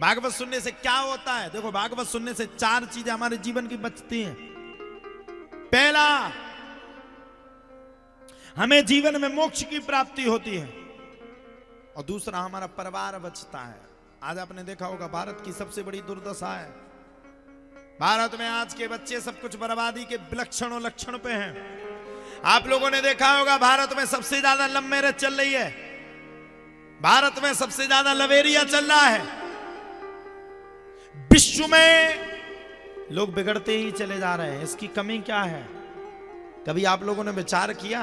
भागवत सुनने से क्या होता है? देखो, भागवत सुनने से 4 चीजें हमारे जीवन की बचती हैं। पहला, हमें जीवन में मोक्ष की प्राप्ति होती है, और दूसरा, हमारा परिवार बचता है। आज आपने देखा होगा, भारत की सबसे बड़ी दुर्दशा है, भारत में आज के बच्चे सब कुछ बर्बादी के विलक्षण लक्षण पे हैं। आप लोगों ने देखा होगा, भारत में सबसे ज्यादा लव मैरिज चल रही है, भारत में सबसे ज्यादा लवेरिया चल रहा है। विश्व में लोग बिगड़ते ही चले जा रहे हैं। इसकी कमी क्या है? कभी आप लोगों ने विचार किया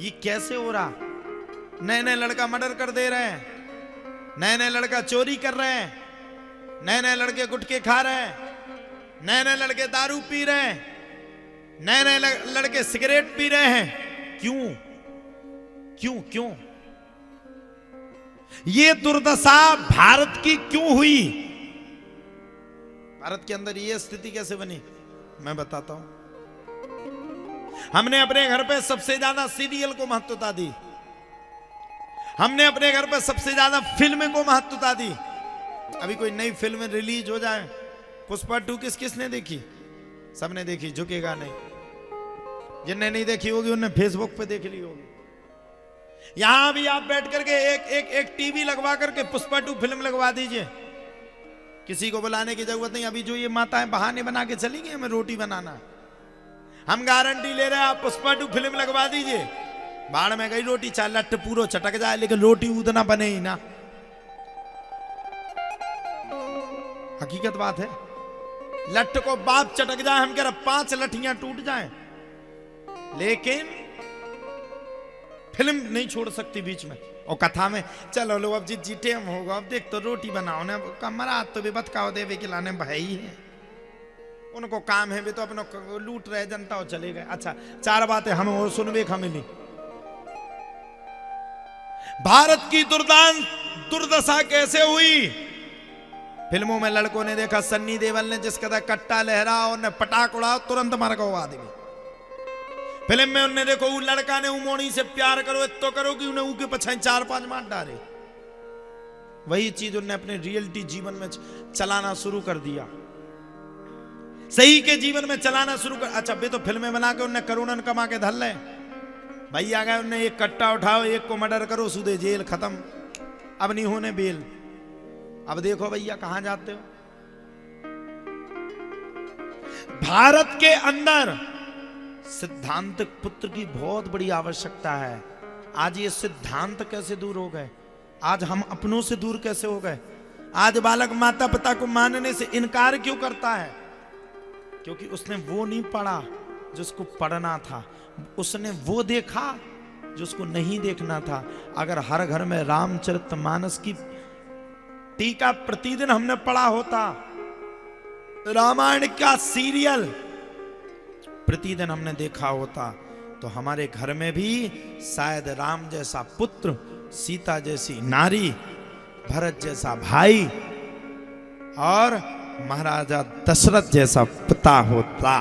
ये कैसे हो रहा? नए नए लड़का मर्डर कर दे रहे हैं, नए नए लड़का चोरी कर रहे हैं, नए नए लड़के गुटखे खा रहे हैं, नए नए लड़के दारू पी रहे हैं, नए नए लड़के सिगरेट पी रहे हैं। क्यों क्यों क्यों? ये दुर्दशा भारत की क्यों हुई? भारत के अंदर ये स्थिति कैसे बनी? मैं बताता हूं। हमने अपने घर पे सबसे ज्यादा सीरियल को महत्वता दी, हमने अपने घर पे सबसे ज्यादा फिल्म को महत्वता दी। अभी कोई नई फिल्म रिलीज हो जाए, पुष्पा 2 किसने देखी? सबने देखी, झुकेगा नहीं। जिनने नहीं देखी होगी उन्हें फेसबुक पे देख ली होगी। यहां भी आप बैठ करके एक टीवी लगवा करके पुष्पा 2 फिल्म लगवा दीजिए, किसी को बुलाने की जरूरत नहीं। अभी जो ये माताएं बहाने बना के चली गई हमें रोटी बनाना, हम गारंटी ले रहे हैं, आप पुष्पा 2 फिल्म लगवा दीजिए, बाढ़ में गई रोटी, चाहे लट्ट पूरा चटक जाए लेकिन रोटी उतना बने ही ना। हकीकत बात है, लट्ट को बाप चटक जाए, हम कह रहे 5 लठियां टूट जाएं, लेकिन फिल्म नहीं छोड़ सकती बीच में। और कथा में चलो लो अब जीते हम होगा, अब देख तो रोटी बनाओ ना, कमरा तो भी बतकाओ देवे खिलाने भाई है, उनको काम है, वे तो अपना लूट रहे जनता और चले गए। अच्छा, 4 बातें हमें और सुनवे का मिली। भारत की दुर्दशा कैसे हुई? फिल्मों में लड़कों ने देखा, सन्नी देओल ने जिस कदा कट्टा लहरा और ने पटाख उड़ा, तुरंत मर गो आदमी। फिल्म में उन्हें देखो, वो लड़का ने उमोनी से प्यार करो तो करो कि उन्हें ऊके पछाई 4-5 मार डाले। वही चीज उन्हें अपने रियलिटी जीवन में चलाना शुरू कर दिया, सही के जीवन में चलाना शुरू कर। अच्छा, वे तो फिल्में बना के उन्हें करोड़न कमा के धल ले, भाई आ गए उन्हें एक कट्टा उठाओ, एक को मर्डर करो, सीधे जेल खत्म, अब नहीं होने बेल। अब देखो भैया कहां जाते हो। भारत के अंदर सिद्धांत पुत्र की बहुत बड़ी आवश्यकता है। आज ये सिद्धांत कैसे दूर हो गए? आज हम अपनों से दूर कैसे हो गए? आज बालक माता पिता को मानने से इनकार क्यों करता है? क्योंकि उसने वो नहीं पढ़ा जो उसको पढ़ना था, उसने वो देखा जो उसको नहीं देखना था। अगर हर घर में रामचरितमानस की टीका प्रतिदिन हमने पढ़ा होता, रामायण का सीरियल प्रतिदिन हमने देखा होता, तो हमारे घर में भी शायद राम जैसा पुत्र, सीता जैसी नारी, भरत जैसा भाई और महाराजा दशरथ जैसा पिता होता।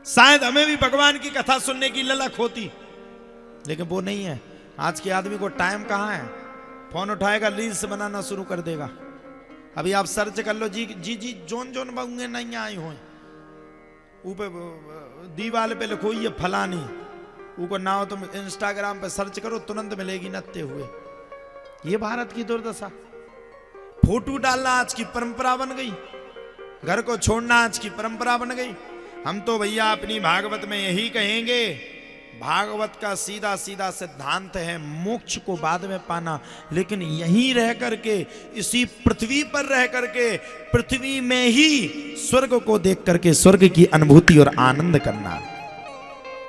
शायद हमें भी भगवान की कथा सुनने की ललक होती, लेकिन वो नहीं है। आज के आदमी को टाइम कहाँ है? फोन उठाएगा, रील्स बनाना शुरू कर देगा। अभी आप सर्च कर लो, जी जोन बंगे नहीं आई हो, ऊपर दीवार पे लिखो ये फलानी, ऊपर ना हो तो इंस्टाग्राम पे सर्च करो, तुरंत मिलेगी नत्ते हुए। ये भारत की दुर्दशा। फोटो डालना आज की परंपरा बन गई, घर को छोड़ना आज की परंपरा बन गई। हम तो भैया अपनी भागवत में यही कहेंगे, भागवत का सीधा सीधा सिद्धांत है मोक्ष को बाद में पाना, लेकिन यहीं रह करके, इसी पृथ्वी पर रह करके, पृथ्वी में ही स्वर्ग को देख करके स्वर्ग की अनुभूति और आनंद करना।